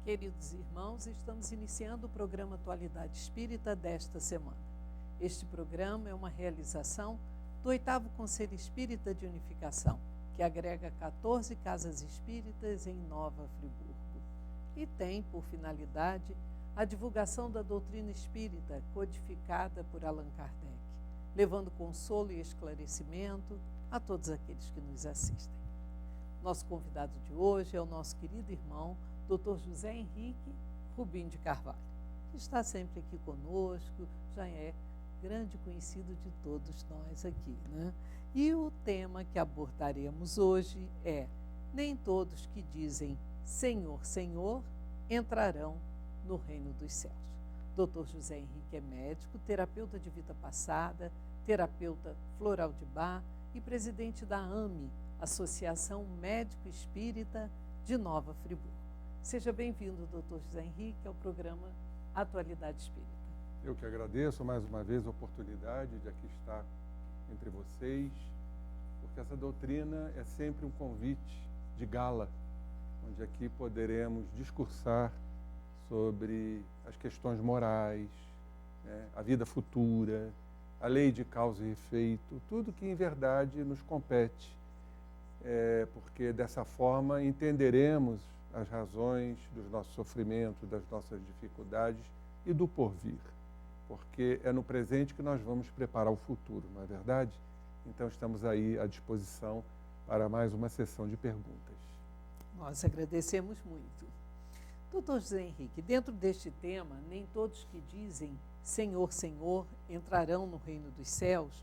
Queridos irmãos, estamos iniciando o programa Atualidade Espírita desta semana. Este programa é uma realização do 8º Conselho Espírita de Unificação, que agrega 14 casas espíritas em Nova Friburgo e tem por finalidade a divulgação da doutrina espírita codificada por Allan Kardec, levando consolo e esclarecimento a todos aqueles que nos assistem. Nosso convidado de hoje é o nosso querido irmão, Dr. José Henrique Rubim de Carvalho, que está sempre aqui conosco, já é grande conhecido de todos nós aqui, né? E o tema que abordaremos hoje é: nem todos que dizem Senhor, Senhor, entrarão no reino dos céus. Dr. José Henrique é médico, terapeuta de vida passada, terapeuta floral de Bach e presidente da AME, Associação Médico Espírita de Nova Friburgo. Seja bem-vindo, Dr. José Henrique, ao programa Atualidade Espírita. Eu que agradeço mais uma vez a oportunidade de aqui estar entre vocês, porque essa doutrina é sempre um convite de gala, onde aqui poderemos discursar sobre as questões morais, né, a vida futura, a lei de causa e efeito, tudo que em verdade nos compete, porque dessa forma entenderemos as razões dos nossos sofrimentos, das nossas dificuldades e do porvir, porque é no presente que nós vamos preparar o futuro, não é verdade? Então estamos aí à disposição para mais uma sessão de perguntas. Nós agradecemos muito. Doutor José Henrique, dentro deste tema, nem todos que dizem Senhor, Senhor, entrarão no reino dos céus,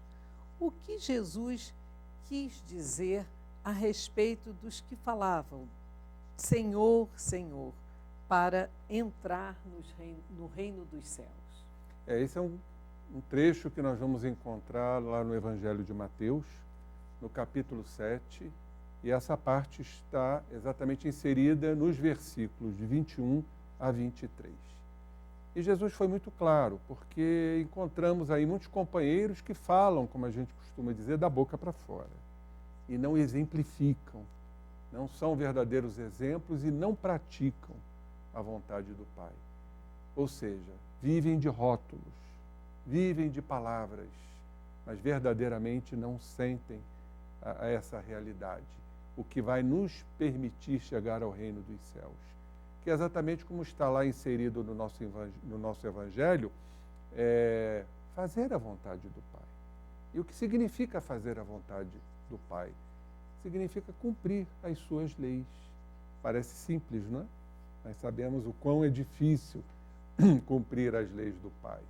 o que Jesus quis dizer a respeito dos que falavam Senhor, Senhor, para entrar no reino dos céus? Esse é um trecho que nós vamos encontrar lá no Evangelho de Mateus, no capítulo 7, e essa parte está exatamente inserida nos versículos de 21 a 23. E Jesus foi muito claro, porque encontramos aí muitos companheiros que falam, como a gente costuma dizer, da boca para fora, e não exemplificam, não são verdadeiros exemplos e não praticam a vontade do Pai. Ou seja, vivem de rótulos, vivem de palavras, mas verdadeiramente não sentem a essa realidade, o que vai nos permitir chegar ao reino dos céus, que é exatamente como está lá inserido no nosso Evangelho, fazer a vontade do Pai. E o que significa fazer a vontade do Pai? Significa cumprir as suas leis. Parece simples, não é? Mas sabemos o quão é difícil cumprir as leis do Pai.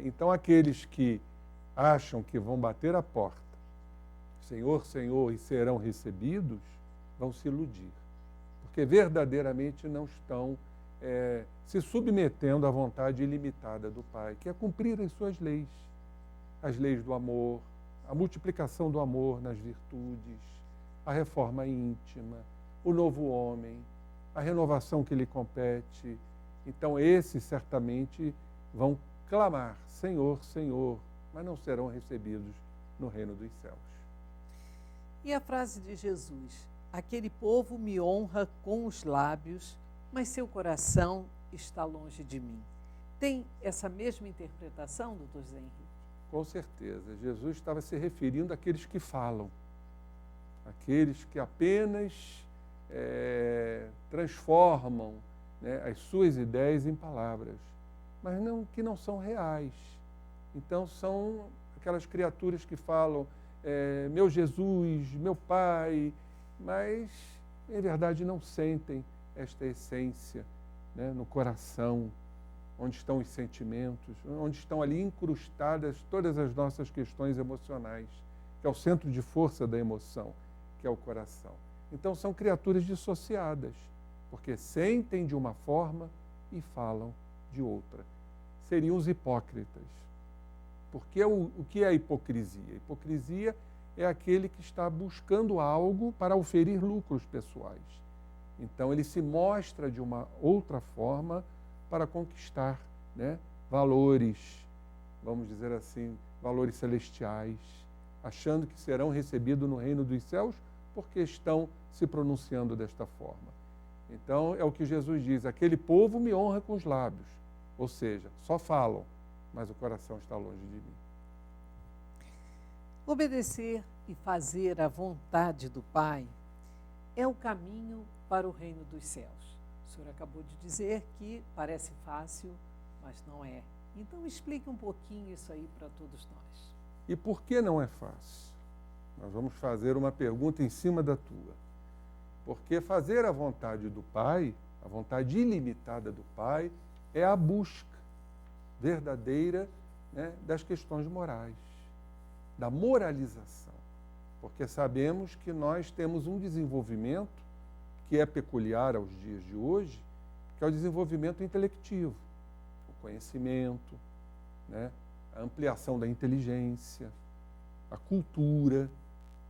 Então, aqueles que acham que vão bater a porta, Senhor, Senhor, e serão recebidos, vão se iludir, porque verdadeiramente não estão se submetendo à vontade ilimitada do Pai, que é cumprir as suas leis, as leis do amor, a multiplicação do amor nas virtudes, a reforma íntima, o novo homem, a renovação que lhe compete. Então, esses certamente vão clamar, Senhor, Senhor, mas não serão recebidos no reino dos céus. E a frase de Jesus, aquele povo me honra com os lábios, mas seu coração está longe de mim. Tem essa mesma interpretação, doutor José Henrique? Com certeza. Jesus estava se referindo àqueles que falam, aqueles que apenas transformam, né, as suas ideias em palavras, mas que não são reais. Então, são aquelas criaturas que falam, meu Jesus, meu Pai, mas, em verdade, não sentem esta essência, né, no coração, onde estão os sentimentos, onde estão ali incrustadas todas as nossas questões emocionais, que é o centro de força da emoção, que é o coração. Então, são criaturas dissociadas, porque sentem de uma forma e falam de outra. Seriam os hipócritas. Porque o que é a hipocrisia? A hipocrisia é aquele que está buscando algo para oferir lucros pessoais. Então, ele se mostra de uma outra forma para conquistar, né, valores, vamos dizer assim, valores celestiais, achando que serão recebidos no reino dos céus porque estão se pronunciando desta forma. Então, é o que Jesus diz, aquele povo me honra com os lábios, ou seja, só falam, mas o coração está longe de mim. Obedecer e fazer a vontade do Pai é o caminho para o reino dos céus. O senhor acabou de dizer que parece fácil, mas não é. Então, explique um pouquinho isso aí para todos nós. E por que não é fácil? Nós vamos fazer uma pergunta em cima da tua. Porque fazer a vontade do Pai, a vontade ilimitada do Pai, é a busca verdadeira, né, das questões morais, da moralização. Porque sabemos que nós temos um desenvolvimento que é peculiar aos dias de hoje, que é o desenvolvimento intelectivo, o conhecimento, né, a ampliação da inteligência, a cultura,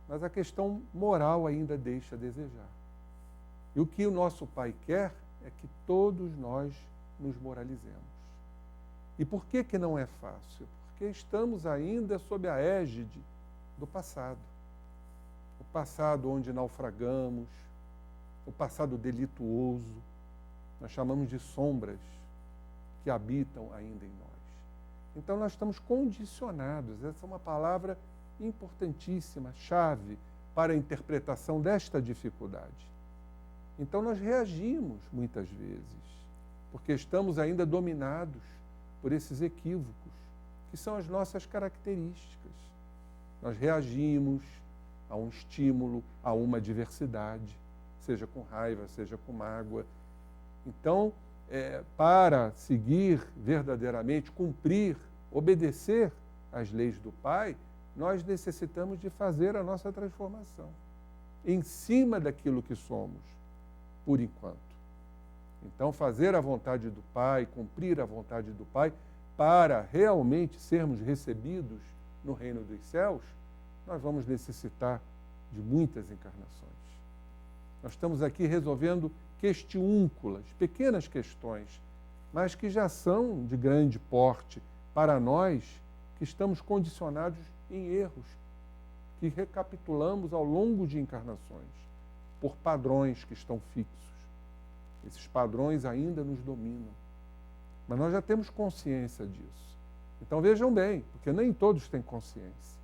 mas a questão moral ainda deixa a desejar. E o que o nosso Pai quer é que todos nós nos moralizemos. E por que que não é fácil? Porque estamos ainda sob a égide do passado. O passado onde naufragamos, o passado delituoso, nós chamamos de sombras que habitam ainda em nós. Então nós estamos condicionados, essa é uma palavra importantíssima, chave para a interpretação desta dificuldade. Então nós reagimos muitas vezes, porque estamos ainda dominados por esses equívocos, que são as nossas características. Nós reagimos a um estímulo, a uma adversidade, seja com raiva, seja com mágoa. Então, para seguir verdadeiramente, cumprir, obedecer às leis do Pai, nós necessitamos de fazer a nossa transformação em cima daquilo que somos, por enquanto. Então, fazer a vontade do Pai, cumprir a vontade do Pai, para realmente sermos recebidos no reino dos céus, nós vamos necessitar de muitas encarnações. Nós estamos aqui resolvendo questiúnculas, pequenas questões, mas que já são de grande porte para nós que estamos condicionados em erros, que recapitulamos ao longo de encarnações, por padrões que estão fixos. Esses padrões ainda nos dominam, mas nós já temos consciência disso. Então vejam bem, porque nem todos têm consciência.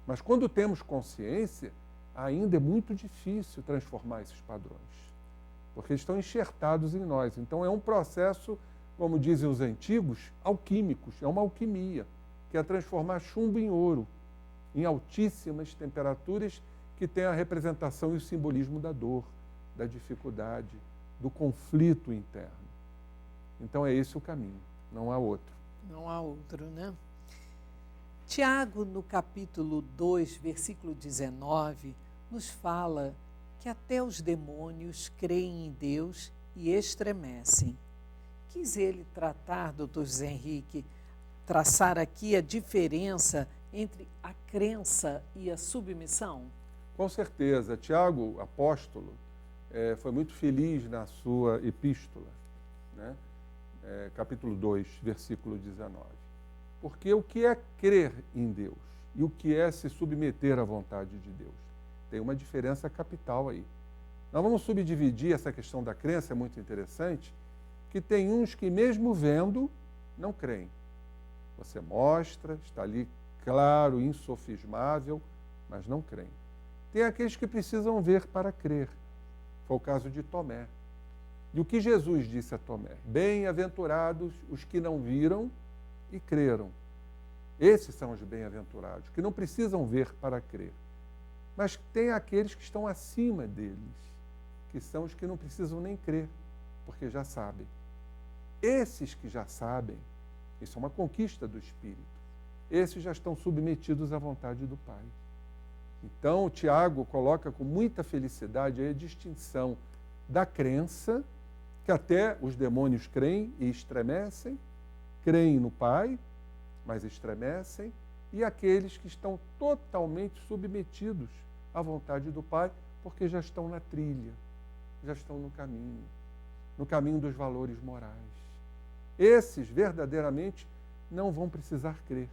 Mas quando temos consciência, ainda é muito difícil transformar esses padrões, porque estão enxertados em nós. Então é um processo, como dizem os antigos, alquímicos, é uma alquimia, que é transformar chumbo em ouro, em altíssimas temperaturas, que tem a representação e o simbolismo da dor, da dificuldade, do conflito interno. Então é esse o caminho, não há outro. Não há outro, né? Tiago, no capítulo 2, versículo 19, nos fala que até os demônios creem em Deus e estremecem. Quis ele tratar, doutor José Henrique, traçar aqui a diferença entre a crença e a submissão? Com certeza. Tiago, apóstolo, foi muito feliz na sua epístola, né? Capítulo 2, versículo 19. Porque o que é crer em Deus e o que é se submeter à vontade de Deus? Tem uma diferença capital aí. Nós vamos subdividir essa questão da crença, é muito interessante, que tem uns que mesmo vendo, não creem. Você mostra, está ali claro, insofismável, mas não creem. Tem aqueles que precisam ver para crer. Foi o caso de Tomé. E o que Jesus disse a Tomé? Bem-aventurados os que não viram e creram. Esses são os bem-aventurados, que não precisam ver para crer. Mas tem aqueles que estão acima deles, que são os que não precisam nem crer, porque já sabem. Esses que já sabem, isso é uma conquista do Espírito, esses já estão submetidos à vontade do Pai. Então, o Tiago coloca com muita felicidade a distinção da crença, que até os demônios creem e estremecem, creem no Pai, mas estremecem, e aqueles que estão totalmente submetidos à vontade do Pai, porque já estão na trilha, já estão no caminho dos valores morais. Esses, verdadeiramente, não vão precisar crer,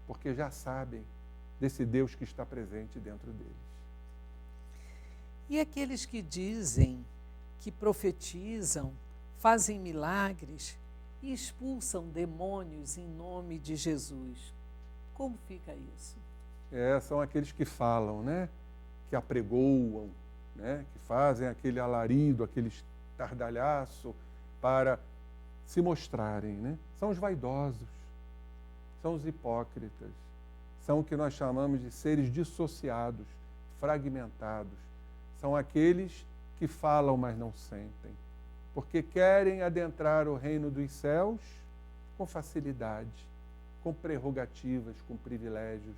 porque já sabem desse Deus que está presente dentro deles. E aqueles que dizem que profetizam, fazem milagres e expulsam demônios em nome de Jesus. Como fica isso? São aqueles que falam, né? Que apregoam, né? Que fazem aquele alarido, aquele estardalhaço para se mostrarem, né? São os vaidosos, são os hipócritas, são o que nós chamamos de seres dissociados, fragmentados. São aqueles que falam, mas não sentem, porque querem adentrar o reino dos céus com facilidade, com prerrogativas, com privilégios,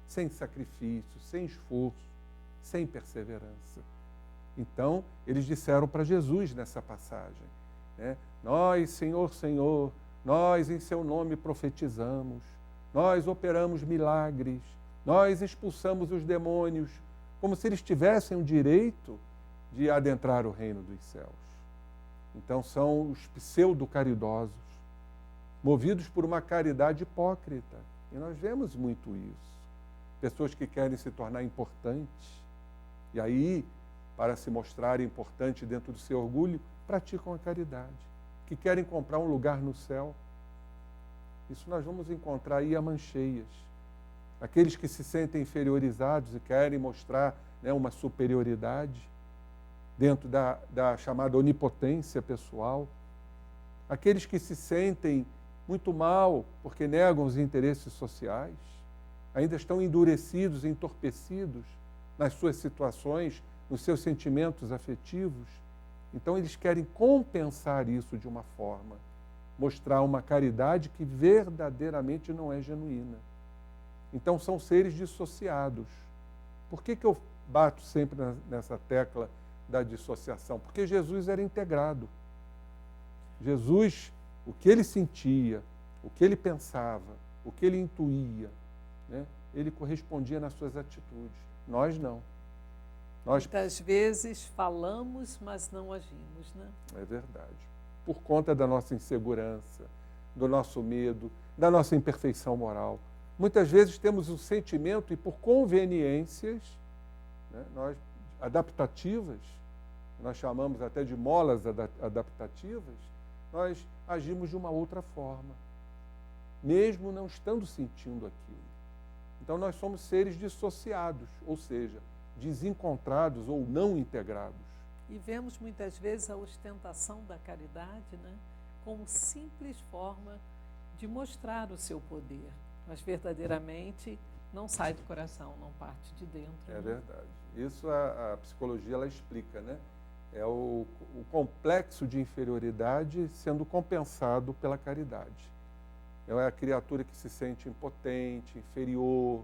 sem sacrifício, sem esforço, sem perseverança. Então, eles disseram para Jesus nessa passagem, né? Nós, Senhor, Senhor, nós em seu nome profetizamos, nós operamos milagres, nós expulsamos os demônios, como se eles tivessem o direito de adentrar o reino dos céus. Então são os pseudo-caridosos, movidos por uma caridade hipócrita. E nós vemos muito isso. Pessoas que querem se tornar importantes, e aí, para se mostrarem importantes dentro do seu orgulho, praticam a caridade, que querem comprar um lugar no céu. Isso nós vamos encontrar aí a mancheias. Aqueles que se sentem inferiorizados e querem mostrar, né, uma superioridade dentro da chamada onipotência pessoal. Aqueles que se sentem muito mal porque negam os interesses sociais, ainda estão endurecidos, entorpecidos nas suas situações, nos seus sentimentos afetivos. Então eles querem compensar isso de uma forma, mostrar uma caridade que verdadeiramente não é genuína. Então são seres dissociados. Por que eu bato sempre nessa tecla da dissociação? Porque Jesus era integrado. Jesus, o que ele sentia, o que ele pensava, o que ele intuía, né, ele correspondia nas suas atitudes. Nós não. Muitas vezes falamos, mas não agimos, né? É verdade. Por conta da nossa insegurança, do nosso medo, da nossa imperfeição moral. Muitas vezes temos um sentimento e por conveniências, né, adaptativas, nós chamamos até de molas adaptativas, nós agimos de uma outra forma, mesmo não estando sentindo aquilo. Então nós somos seres dissociados, ou seja, desencontrados ou não integrados. E vemos muitas vezes a ostentação da caridade, né, como simples forma de mostrar o seu poder, mas verdadeiramente não sai do coração, não parte de dentro. É verdade. Isso a psicologia ela explica, né? É o complexo de inferioridade sendo compensado pela caridade. É a criatura que se sente impotente, inferior,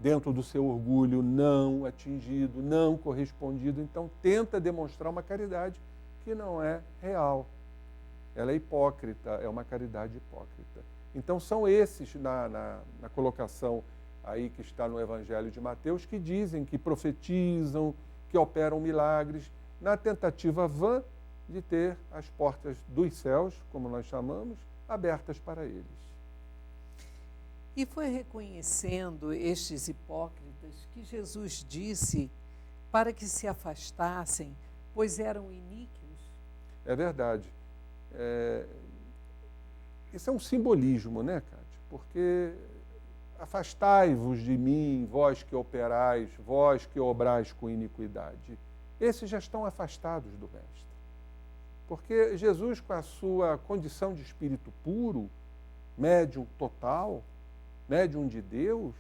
dentro do seu orgulho não atingido, não correspondido, então tenta demonstrar uma caridade que não é real. Ela é hipócrita, é uma caridade hipócrita. Então são esses, na colocação aí que está no Evangelho de Mateus, que dizem, que profetizam, que operam milagres, na tentativa vã de ter as portas dos céus, como nós chamamos, abertas para eles. E foi reconhecendo estes hipócritas que Jesus disse para que se afastassem, pois eram iníquos. É verdade. Isso é um simbolismo, né, Cátia? Porque afastai-vos de mim, vós que operais, vós que obrais com iniquidade. Esses já estão afastados do Mestre. Porque Jesus, com a sua condição de espírito puro, médium total, médium de Deus,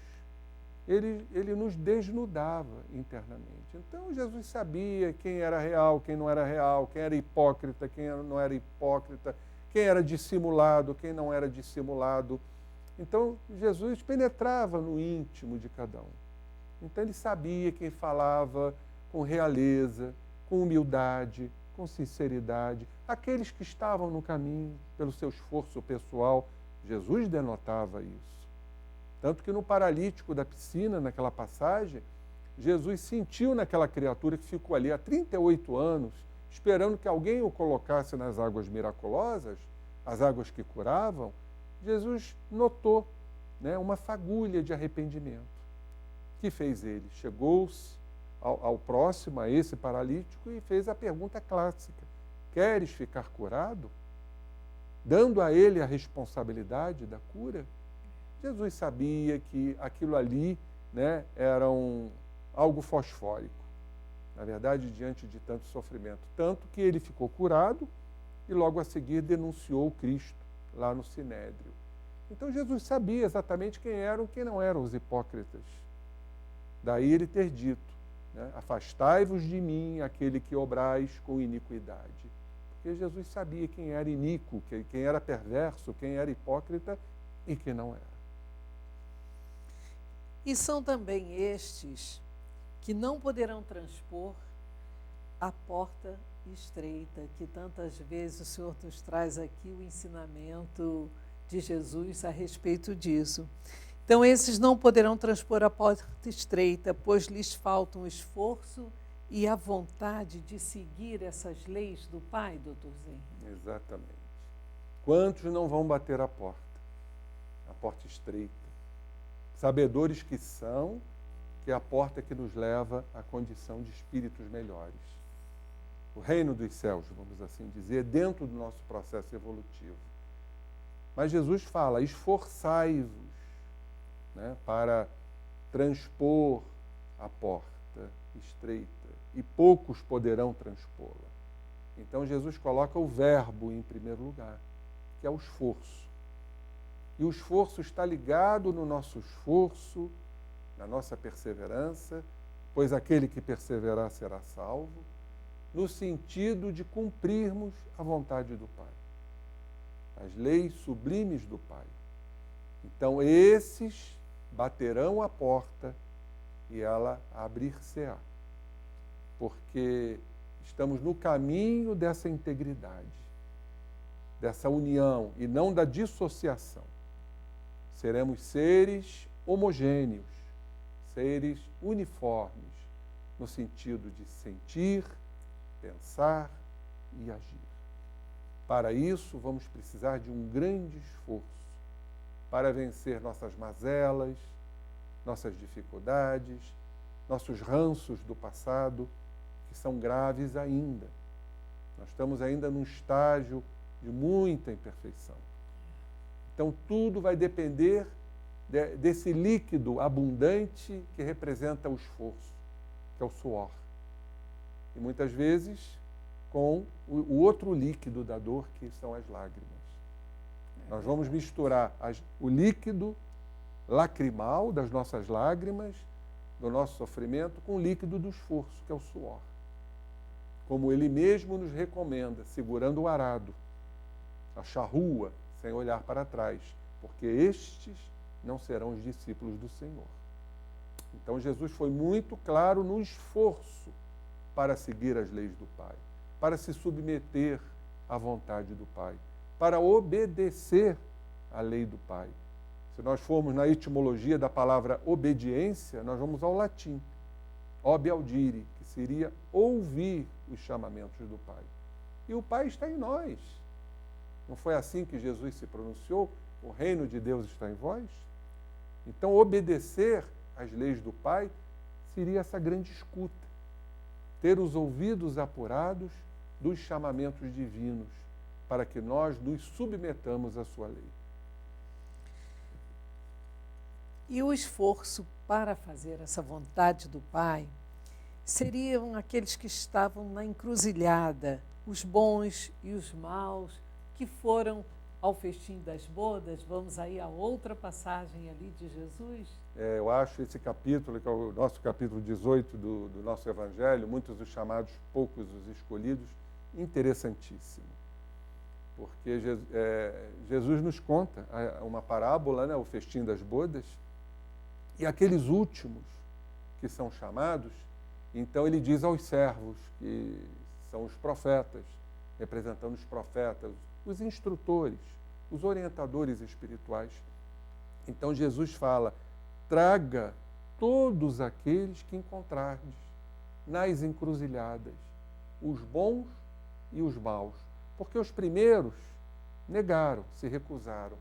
ele nos desnudava internamente. Então Jesus sabia quem era real, quem não era real, quem era hipócrita, quem não era hipócrita, quem era dissimulado, quem não era dissimulado. Então Jesus penetrava no íntimo de cada um. Então ele sabia quem falava com realeza, com humildade, com sinceridade. Aqueles que estavam no caminho pelo seu esforço pessoal, Jesus denotava isso. Tanto que no paralítico da piscina, naquela passagem, Jesus sentiu naquela criatura que ficou ali há 38 anos, esperando que alguém o colocasse nas águas miraculosas, as águas que curavam. Jesus notou, né, uma fagulha de arrependimento. O que fez ele? Chegou-se ao próximo, a esse paralítico, e fez a pergunta clássica: queres ficar curado? Dando a ele a responsabilidade da cura. Jesus sabia que aquilo ali, né, era algo fosfórico, na verdade, diante de tanto sofrimento. Tanto que ele ficou curado e logo a seguir denunciou Cristo lá no Sinédrio. Então Jesus sabia exatamente quem eram e quem não eram os hipócritas. Daí ele ter dito, né, afastai-vos de mim, aquele que obrais com iniquidade. Porque Jesus sabia quem era iníquo, quem era perverso, quem era hipócrita e quem não era. E são também estes que não poderão transpor a porta estreita, que tantas vezes o Senhor nos traz aqui o ensinamento de Jesus a respeito disso. Então, esses não poderão transpor a porta estreita, pois lhes falta um esforço e a vontade de seguir essas leis do Pai, doutor Zé. Exatamente. Quantos não vão bater a porta estreita? Sabedores que são, que é a porta que nos leva à condição de espíritos melhores. O reino dos céus, vamos assim dizer, dentro do nosso processo evolutivo. Mas Jesus fala, esforçai-vos, né, para transpor a porta estreita, e poucos poderão transpô-la. Então Jesus coloca o verbo em primeiro lugar, que é o esforço. E o esforço está ligado no nosso esforço, na nossa perseverança, pois aquele que perseverar será salvo, no sentido de cumprirmos a vontade do Pai, as leis sublimes do Pai. Então esses baterão a porta e ela abrir-se-á, porque estamos no caminho dessa integridade, dessa união e não da dissociação. Seremos seres homogêneos, seres uniformes, no sentido de sentir, pensar e agir. Para isso, vamos precisar de um grande esforço para vencer nossas mazelas, nossas dificuldades, nossos ranços do passado, que são graves ainda. Nós estamos ainda num estágio de muita imperfeição. Então, tudo vai depender desse líquido abundante que representa o esforço, que é o suor. E muitas vezes com o outro líquido da dor, que são as lágrimas. Nós vamos misturar o líquido lacrimal das nossas lágrimas, do nosso sofrimento, com o líquido do esforço, que é o suor. Como ele mesmo nos recomenda, segurando o arado, a charrua, sem olhar para trás, porque estes não serão os discípulos do Senhor. Então Jesus foi muito claro no esforço para seguir as leis do Pai, para se submeter à vontade do Pai, para obedecer à lei do Pai. Se nós formos na etimologia da palavra obediência, nós vamos ao latim, obe audire, que seria ouvir os chamamentos do Pai. E o Pai está em nós. Não foi assim que Jesus se pronunciou? O reino de Deus está em vós? Então, obedecer às leis do Pai seria essa grande escuta. Ter os ouvidos apurados dos chamamentos divinos, para que nós nos submetamos à sua lei. E o esforço para fazer essa vontade do Pai seriam aqueles que estavam na encruzilhada, os bons e os maus, que foram ao festim das bodas. Vamos aí a outra passagem ali de Jesus. Eu acho esse capítulo, que é o nosso capítulo 18 do nosso Evangelho, muitos os chamados, poucos os escolhidos, interessantíssimo. Porque Jesus nos conta uma parábola, né, o festim das bodas, e aqueles últimos que são chamados, então ele diz aos servos, que são os profetas, representando os profetas, os instrutores, os orientadores espirituais. Então Jesus fala, traga todos aqueles que encontrardes nas encruzilhadas, os bons e os maus, porque os primeiros negaram, se recusaram,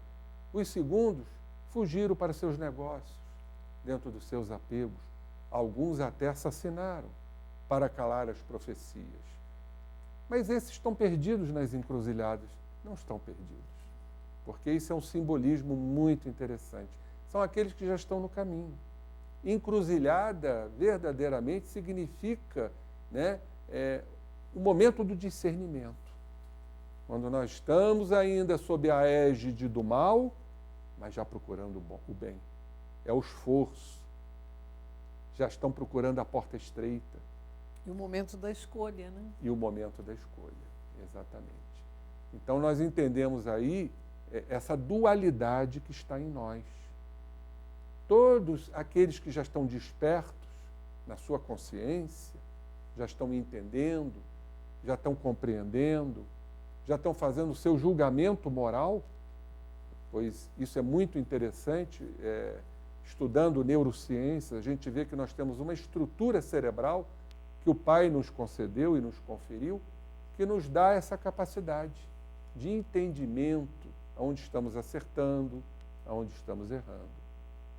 os segundos fugiram para seus negócios, dentro dos seus apegos, Alguns até assassinaram para calar as profecias. Mas esses estão perdidos nas encruzilhadas. Não estão perdidos, porque isso é um simbolismo muito interessante. São aqueles que já estão no caminho. Encruzilhada, verdadeiramente, significa, né, o momento do discernimento. Quando nós estamos ainda sob a égide do mal, mas já procurando o bem. É o esforço. Já estão procurando a porta estreita. E o momento da escolha, né? E o momento da escolha, exatamente. Então nós entendemos aí essa dualidade que está em nós. Todos aqueles que já estão despertos na sua consciência, já estão entendendo, já estão compreendendo, já estão fazendo o seu julgamento moral, pois isso é muito interessante. Estudando neurociência, a gente vê que nós temos uma estrutura cerebral que o Pai nos concedeu e nos conferiu, que nos dá essa capacidade de entendimento aonde estamos acertando, aonde estamos errando.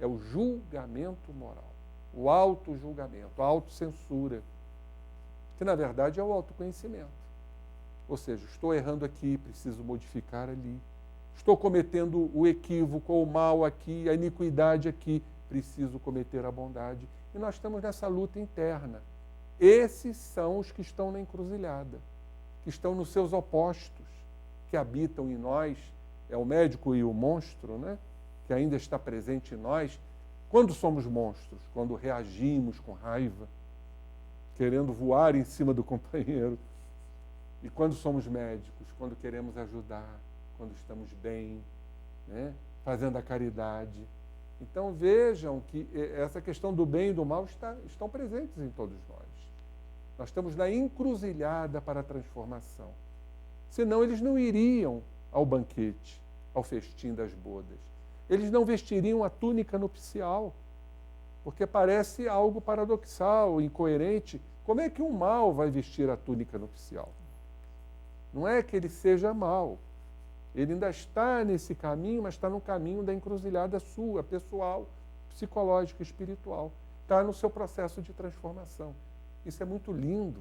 É o julgamento moral, o auto-julgamento, a autocensura, que na verdade é o autoconhecimento. Ou seja, estou errando aqui, preciso modificar ali. Estou cometendo o equívoco, o mal aqui, a iniquidade aqui, preciso cometer a bondade. E nós estamos nessa luta interna. Esses são os que estão na encruzilhada, que estão nos seus opostos, que habitam em nós. É o médico e o monstro, né? Que ainda está presente em nós. Quando somos monstros? Quando reagimos com raiva, querendo voar em cima do companheiro. E quando somos médicos? Quando queremos ajudar, quando estamos bem, né? Fazendo a caridade. Então vejam que essa questão do bem e do mal estão presentes em todos nós. Nós estamos na encruzilhada para a transformação. Senão eles não iriam ao banquete, ao festim das bodas. Eles não vestiriam a túnica nupcial, porque parece algo paradoxal, incoerente. Como é que um mal vai vestir a túnica nupcial? Não é que ele seja mal. Ele ainda está nesse caminho, mas está no caminho da encruzilhada sua, pessoal, psicológica, espiritual. Está no seu processo de transformação. Isso é muito lindo,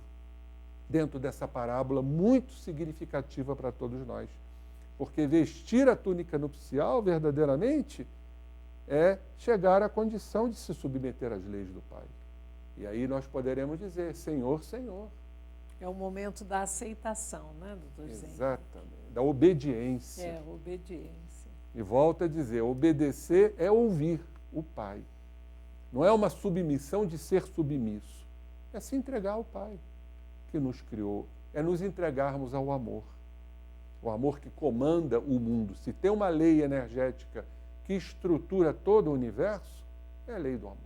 dentro dessa parábola, muito significativa para todos nós. Porque vestir a túnica nupcial, verdadeiramente, é chegar à condição de se submeter às leis do Pai. E aí nós poderemos dizer, Senhor, Senhor. É o momento da aceitação, né, doutor Zé? Exatamente, da obediência. Obediência. E volta a dizer, obedecer é ouvir o Pai. Não é uma submissão de ser submisso. É se entregar ao Pai que nos criou. É nos entregarmos ao amor. O amor que comanda o mundo. Se tem uma lei energética que estrutura todo o universo, é a lei do amor.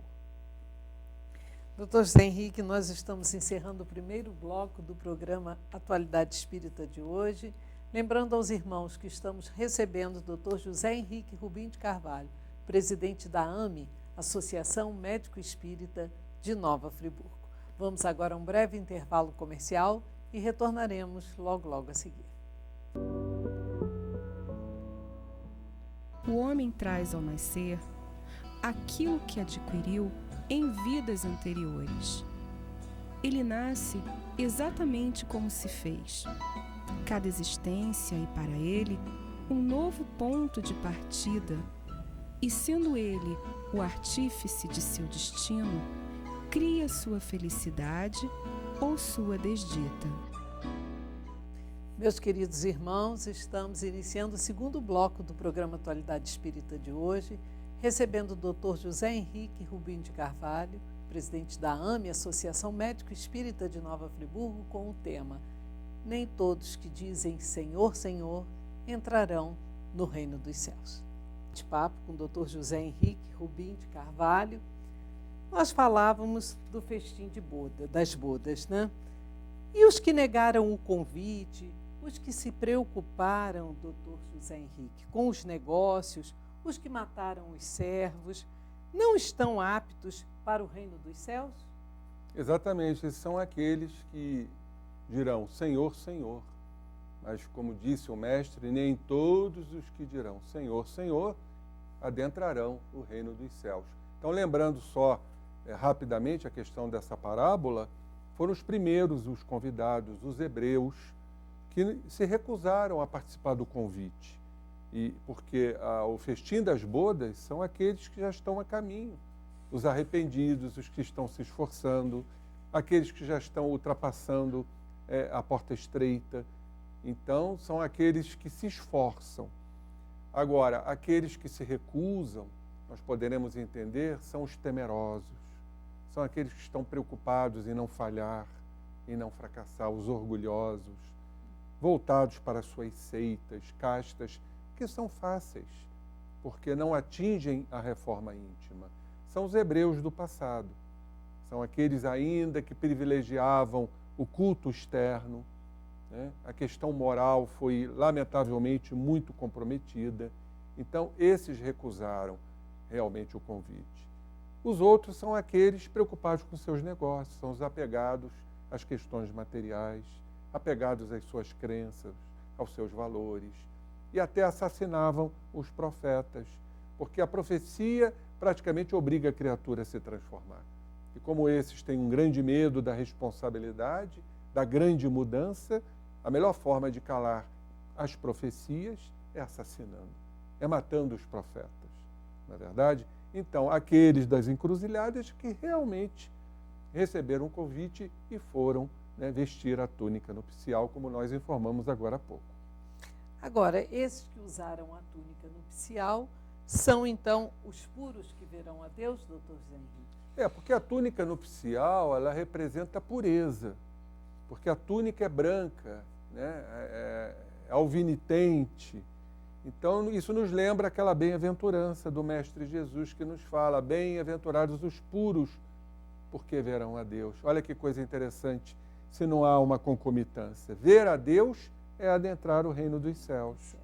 Doutor José Henrique, nós estamos encerrando o primeiro bloco do programa Atualidade Espírita de hoje. Lembrando aos irmãos que estamos recebendo o doutor José Henrique Rubim de Carvalho, presidente da AME, Associação Médico Espírita de Nova Friburgo. Vamos agora a um breve intervalo comercial e retornaremos logo a seguir. O homem traz ao nascer aquilo que adquiriu em vidas anteriores. Ele nasce exatamente como se fez. Cada existência é para ele um novo ponto de partida, e sendo ele o artífice de seu destino, cria sua felicidade ou sua desdita. Meus queridos irmãos, estamos iniciando o segundo bloco do programa Atualidade Espírita de hoje, recebendo o Dr. José Henrique Rubim de Carvalho, presidente da AME, Associação Médico Espírita de Nova Friburgo, com o tema Nem todos que dizem Senhor, Senhor, entrarão no reino dos céus. De papo com o Dr. José Henrique Rubim de Carvalho, nós falávamos do festim de das bodas, né? E os que negaram o convite, os que se preocuparam, doutor José Henrique, com os negócios, os que mataram os servos, não estão aptos para o reino dos céus? Exatamente, esses são aqueles que dirão Senhor, Senhor. Mas, como disse o mestre, nem todos os que dirão Senhor, Senhor, adentrarão o reino dos céus. Então, lembrando só rapidamente a questão dessa parábola, foram os primeiros, os convidados, os hebreus, que se recusaram a participar do convite. E porque o festim das bodas são aqueles que já estão a caminho, os arrependidos, os que estão se esforçando, aqueles que já estão ultrapassando a porta estreita. Então, são aqueles que se esforçam. Agora, aqueles que se recusam, nós poderemos entender, são os temerosos, são aqueles que estão preocupados em não falhar, em não fracassar, os orgulhosos, voltados para suas seitas, castas, que são fáceis, porque não atingem a reforma íntima. São os hebreus do passado, são aqueles ainda que privilegiavam o culto externo, né? A questão moral foi, lamentavelmente, muito comprometida. Então, esses recusaram realmente o convite. Os outros são aqueles preocupados com seus negócios, são os apegados às questões materiais, apegados às suas crenças, aos seus valores, e até assassinavam os profetas, porque a profecia praticamente obriga a criatura a se transformar. E como esses têm um grande medo da responsabilidade, da grande mudança, a melhor forma de calar as profecias é assassinando, é matando os profetas, não é verdade? Então, aqueles das encruzilhadas que realmente receberam o convite e foram, né, vestir a túnica nupcial, como nós informamos agora há pouco. Agora, esses que usaram a túnica nupcial são, então, os puros que verão a Deus, doutor José Henrique? Porque a túnica nupcial, ela representa a pureza, porque a túnica é branca, né, é alvinitente. Então, isso nos lembra aquela bem-aventurança do Mestre Jesus, que nos fala: bem-aventurados os puros, porque verão a Deus. Olha que coisa interessante, se não há uma concomitância. Ver a Deus é adentrar o reino dos céus.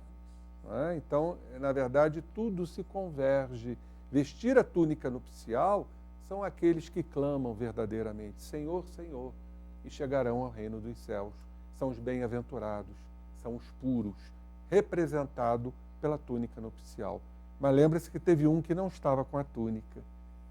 Não é? Então, na verdade, tudo se converge. Vestir a túnica nupcial são aqueles que clamam verdadeiramente: Senhor, Senhor, e chegarão ao reino dos céus. São os bem-aventurados, são os puros, representado pela túnica nupcial. Mas lembre-se que teve um que não estava com a túnica.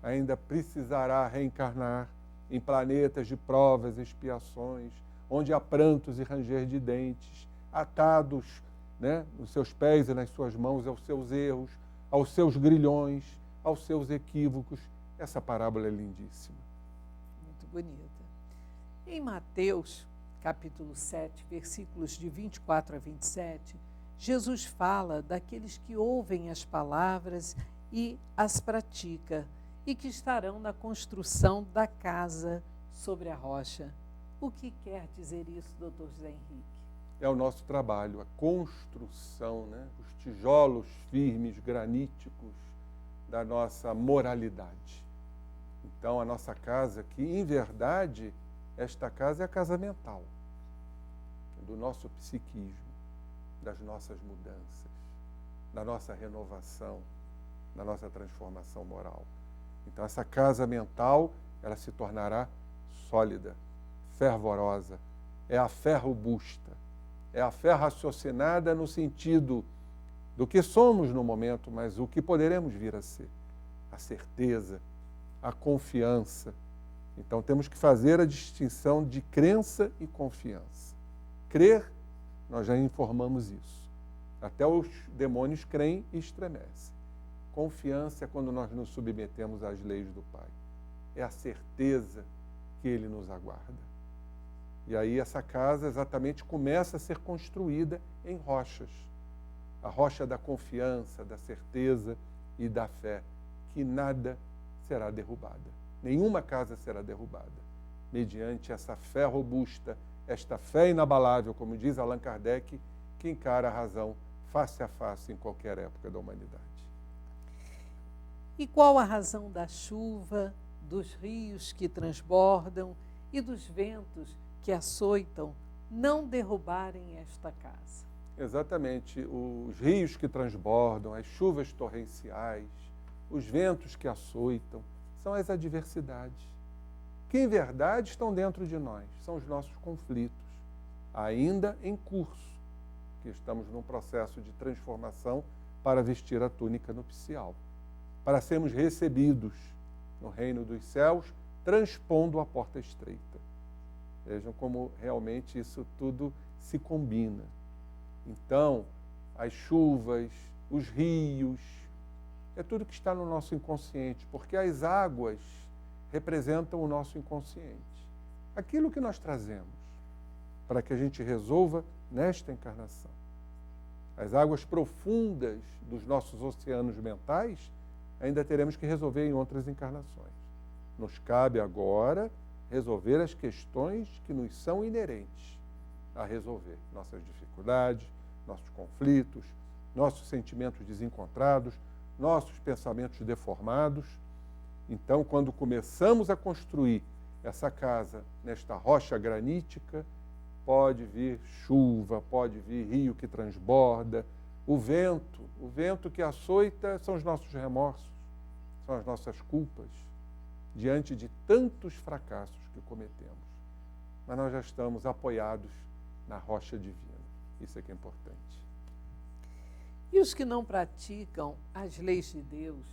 Ainda precisará reencarnar em planetas de provas e expiações, onde há prantos e ranger de dentes, atados, né, nos seus pés e nas suas mãos aos seus erros, aos seus grilhões, aos seus equívocos. Essa parábola é lindíssima. Muito bonita. Em Mateus, capítulo 7, versículos de 24 a 27, Jesus fala daqueles que ouvem as palavras e as praticam, e que estarão na construção da casa sobre a rocha. O que quer dizer isso, doutor José Henrique? É o nosso trabalho, a construção, né? Os tijolos firmes, graníticos da nossa moralidade. Então, a nossa casa, que em verdade, esta casa é a casa mental, do nosso psiquismo, das nossas mudanças, da nossa renovação, da nossa transformação moral. Então, essa casa mental, ela se tornará sólida, fervorosa, é a fé robusta, é a fé raciocinada no sentido do que somos no momento, mas o que poderemos vir a ser, a certeza, a confiança. Então, temos que fazer a distinção de crença e confiança. Crer, nós já informamos isso. Até os demônios creem e estremecem. Confiança é quando nós nos submetemos às leis do Pai. É a certeza que Ele nos aguarda. E aí essa casa exatamente começa a ser construída em rochas. A rocha da confiança, da certeza e da fé, que nada será derrubada. Nenhuma casa será derrubada, mediante essa fé robusta, esta fé inabalável, como diz Allan Kardec, que encara a razão face a face em qualquer época da humanidade. E qual a razão da chuva, dos rios que transbordam e dos ventos que açoitam não derrubarem esta casa? Exatamente, os rios que transbordam, as chuvas torrenciais, os ventos que açoitam, são as adversidades, que em verdade estão dentro de nós, são os nossos conflitos, ainda em curso, que estamos num processo de transformação para vestir a túnica nupcial, para sermos recebidos no reino dos céus, transpondo a porta estreita. Vejam como realmente isso tudo se combina. Então, as chuvas, os rios, é tudo que está no nosso inconsciente, porque as águas representam o nosso inconsciente. Aquilo que nós trazemos para que a gente resolva nesta encarnação. As águas profundas dos nossos oceanos mentais ainda teremos que resolver em outras encarnações. Nos cabe agora resolver as questões que nos são inerentes a resolver. Nossas dificuldades, nossos conflitos, nossos sentimentos desencontrados, nossos pensamentos deformados. Então, quando começamos a construir essa casa nesta rocha granítica, pode vir chuva, pode vir rio que transborda, o vento que açoita são os nossos remorsos, são as nossas culpas, diante de tantos fracassos que cometemos. Mas nós já estamos apoiados na rocha divina. Isso é que é importante. E os que não praticam as leis de Deus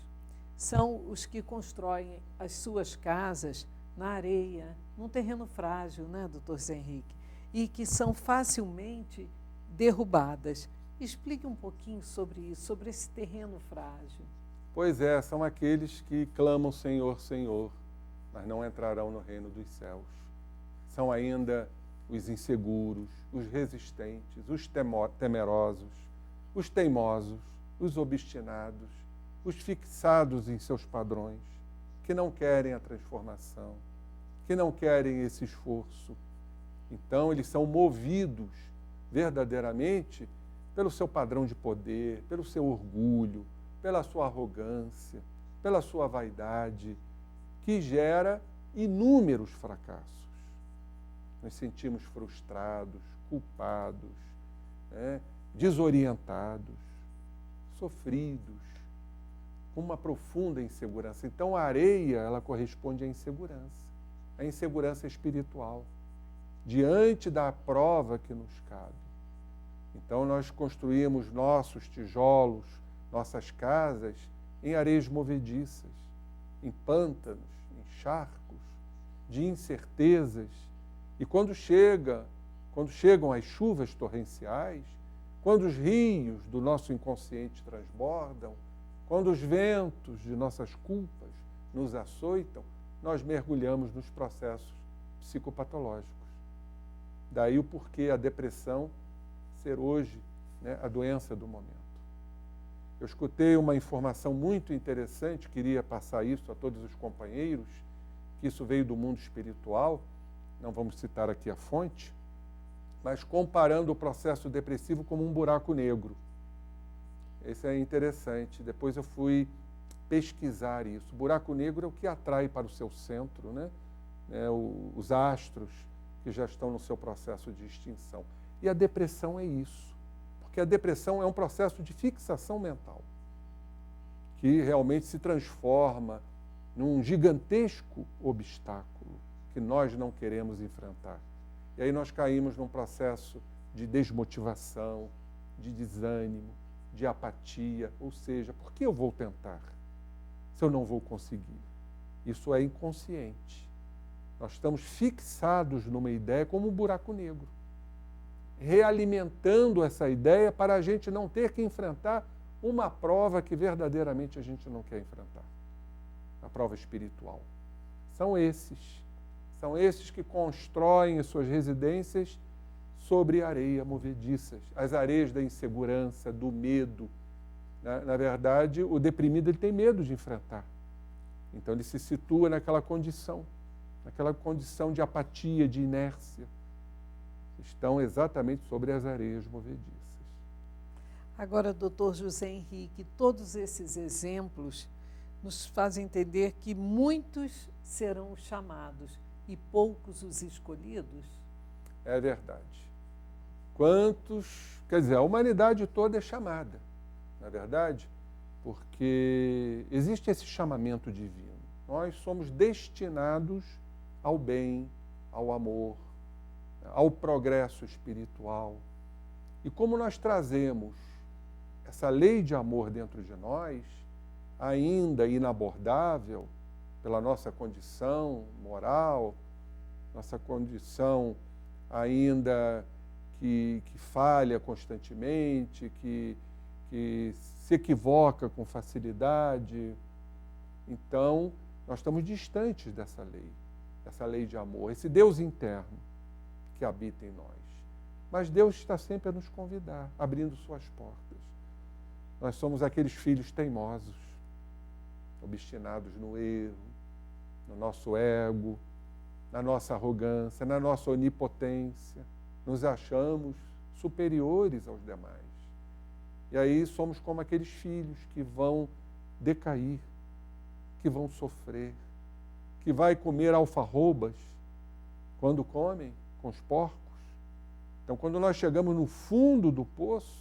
são os que constroem as suas casas na areia, num terreno frágil, né, doutor Zé Henrique? E que são facilmente derrubadas. Explique um pouquinho sobre isso, sobre esse terreno frágil. Pois é, são aqueles que clamam Senhor, Senhor, mas não entrarão no reino dos céus. São ainda os inseguros, os resistentes, os temerosos, os teimosos, os obstinados, os fixados em seus padrões, que não querem a transformação, que não querem esse esforço. Então, eles são movidos verdadeiramente pelo seu padrão de poder, pelo seu orgulho, pela sua arrogância, pela sua vaidade, que gera inúmeros fracassos. Nos sentimos frustrados, culpados, desorientados, sofridos, com uma profunda insegurança. Então, a areia, ela corresponde à insegurança espiritual, diante da prova que nos cabe. Então, nós construímos nossos tijolos, nossas casas em areias movediças, em pântanos, em charcos, de incertezas. E quando chegam as chuvas torrenciais, quando os rios do nosso inconsciente transbordam, quando os ventos de nossas culpas nos açoitam, nós mergulhamos nos processos psicopatológicos. Daí o porquê a depressão ser hoje, a doença do momento. Eu escutei uma informação muito interessante, queria passar isso a todos os companheiros, que isso veio do mundo espiritual, não vamos citar aqui a fonte, mas comparando o processo depressivo como um buraco negro. Esse é interessante. Depois eu fui pesquisar isso. O buraco negro é o que atrai para o seu centro, os astros que já estão no seu processo de extinção. E a depressão é isso, porque a depressão é um processo de fixação mental, que realmente se transforma num gigantesco obstáculo que nós não queremos enfrentar. E aí nós caímos num processo de desmotivação, de desânimo, de apatia, ou seja, por que eu vou tentar se eu não vou conseguir? Isso é inconsciente. Nós estamos fixados numa ideia como um buraco negro, realimentando essa ideia para a gente não ter que enfrentar uma prova que verdadeiramente a gente não quer enfrentar, a prova espiritual. São esses que constroem as suas residências sobre areia movediças, as areias da insegurança, do medo. Na verdade, o deprimido ele tem medo de enfrentar. Então ele se situa naquela condição de apatia, de inércia. Estão exatamente sobre as areias movediças. Agora, doutor José Henrique, todos esses exemplos nos fazem entender que muitos serão os chamados e poucos os escolhidos? É verdade. A humanidade toda é chamada, não é verdade? Porque existe esse chamamento divino. Nós somos destinados ao bem, ao amor, ao progresso espiritual. E como nós trazemos essa lei de amor dentro de nós, ainda inabordável, pela nossa condição moral, nossa condição ainda que falha constantemente, que se equivoca com facilidade. Então, nós estamos distantes dessa lei de amor, esse Deus interno que habita em nós. Mas Deus está sempre a nos convidar, abrindo suas portas. Nós somos aqueles filhos teimosos, obstinados no erro, no nosso ego, na nossa arrogância, na nossa onipotência. Nos achamos superiores aos demais. E aí somos como aqueles filhos que vão decair, que vão sofrer, que vai comer alfarrobas quando comem com os porcos. Então, quando nós chegamos no fundo do poço,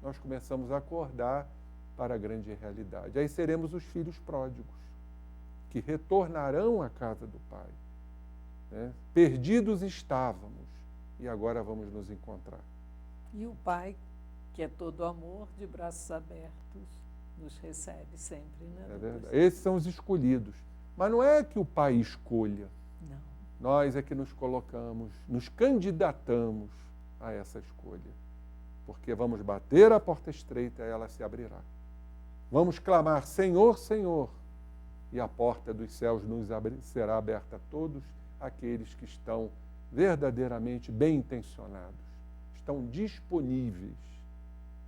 nós começamos a acordar para a grande realidade. Aí seremos os filhos pródigos, que retornarão à casa do Pai. Né? Perdidos estávamos e agora vamos nos encontrar. E o Pai, que é todo amor, de braços abertos, nos recebe sempre, né? É verdade. Esses são os escolhidos. Mas não é que o Pai escolha. Não. Nós é que nos colocamos, nos candidatamos a essa escolha. Porque vamos bater a porta estreita e ela se abrirá. Vamos clamar, Senhor, Senhor, e a porta dos céus será aberta a todos aqueles que estão verdadeiramente bem intencionados, estão disponíveis.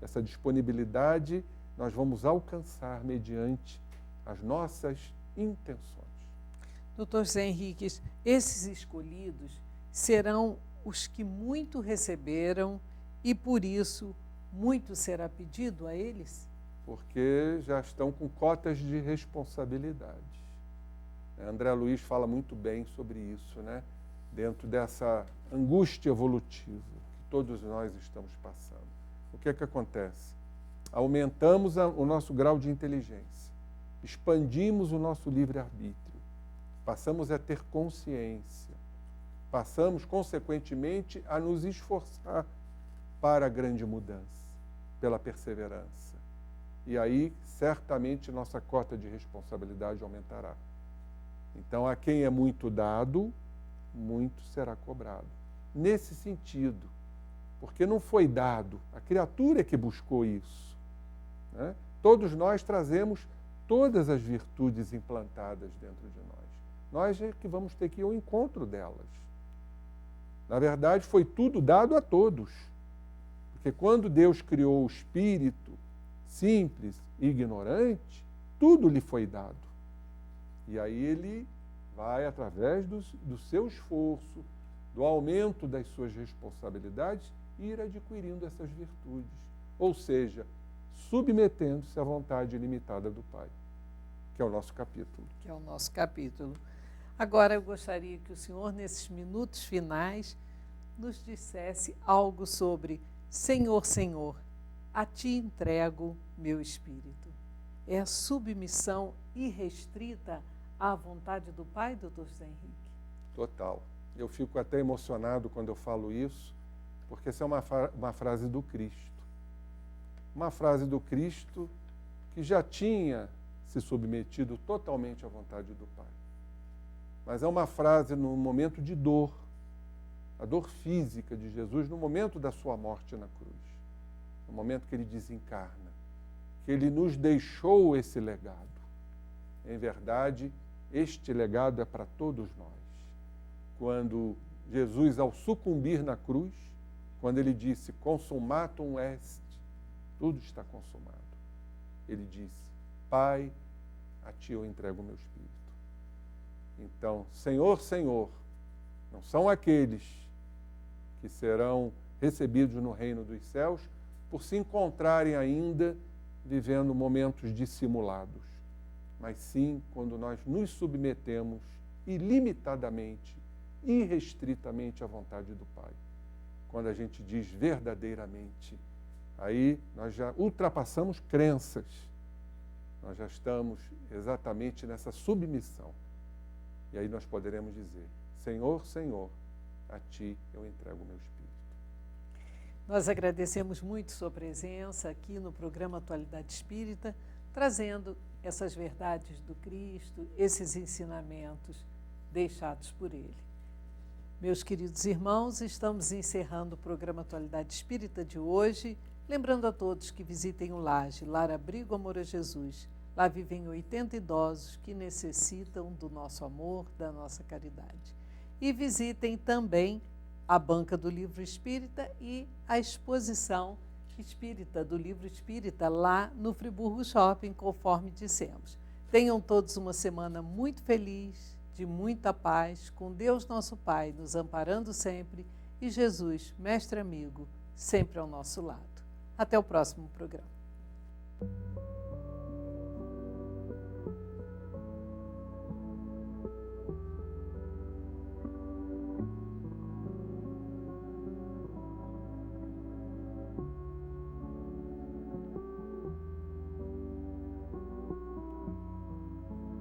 Essa disponibilidade nós vamos alcançar mediante as nossas intenções. Doutor José Henriques, esses escolhidos serão os que muito receberam e, por isso, muito será pedido a eles? Porque já estão com cotas de responsabilidade. André Luiz fala muito bem sobre isso, né? Dentro dessa angústia evolutiva que todos nós estamos passando. O que é que acontece? Aumentamos o nosso grau de inteligência, expandimos o nosso livre-arbítrio, passamos a ter consciência, passamos, consequentemente, a nos esforçar para a grande mudança, pela perseverança. E aí, certamente, nossa cota de responsabilidade aumentará. Então, a quem é muito dado, muito será cobrado. Nesse sentido, porque não foi dado, a criatura é que buscou isso. Né? Todos nós trazemos todas as virtudes implantadas dentro de nós. Nós é que vamos ter que ir ao encontro delas. Na verdade, foi tudo dado a todos. Porque quando Deus criou o espírito simples e ignorante, tudo lhe foi dado. E aí ele vai, através do seu esforço, do aumento das suas responsabilidades, ir adquirindo essas virtudes. Ou seja, submetendo-se à vontade ilimitada do Pai, que é o nosso capítulo. Que é o nosso capítulo. Agora eu gostaria que o senhor, nesses minutos finais, nos dissesse algo sobre Senhor, Senhor, a ti entrego meu espírito. É a submissão irrestrita à vontade do Pai, doutor José Henrique? Total. Eu fico até emocionado quando eu falo isso, porque essa é uma frase do Cristo. Uma frase do Cristo que já tinha se submetido totalmente à vontade do Pai. Mas é uma frase no momento de dor, a dor física de Jesus, no momento da sua morte na cruz, no momento que ele desencarna, que ele nos deixou esse legado. Em verdade, este legado é para todos nós. Quando Jesus, ao sucumbir na cruz, quando ele disse, consumatum est, tudo está consumado, ele disse, Pai, a ti eu entrego o meu espírito. Então, Senhor, Senhor, não são aqueles que serão recebidos no reino dos céus por se encontrarem ainda vivendo momentos dissimulados, mas sim quando nós nos submetemos ilimitadamente, irrestritamente à vontade do Pai. Quando a gente diz verdadeiramente, aí nós já ultrapassamos crenças, nós já estamos exatamente nessa submissão. E aí nós poderemos dizer, Senhor, Senhor, a ti eu entrego o meu espírito. Nós agradecemos muito sua presença aqui no programa Atualidade Espírita, trazendo essas verdades do Cristo, esses ensinamentos deixados por Ele. Meus queridos irmãos, estamos encerrando o programa Atualidade Espírita de hoje, lembrando a todos que visitem o Laje, Lar Abrigo Amor a Jesus. Lá vivem 80 idosos que necessitam do nosso amor, da nossa caridade. E visitem também a banca do Livro Espírita e a exposição espírita do Livro Espírita lá no Friburgo Shopping, conforme dissemos. Tenham todos uma semana muito feliz, de muita paz, com Deus nosso Pai nos amparando sempre e Jesus, mestre amigo, sempre ao nosso lado. Até o próximo programa.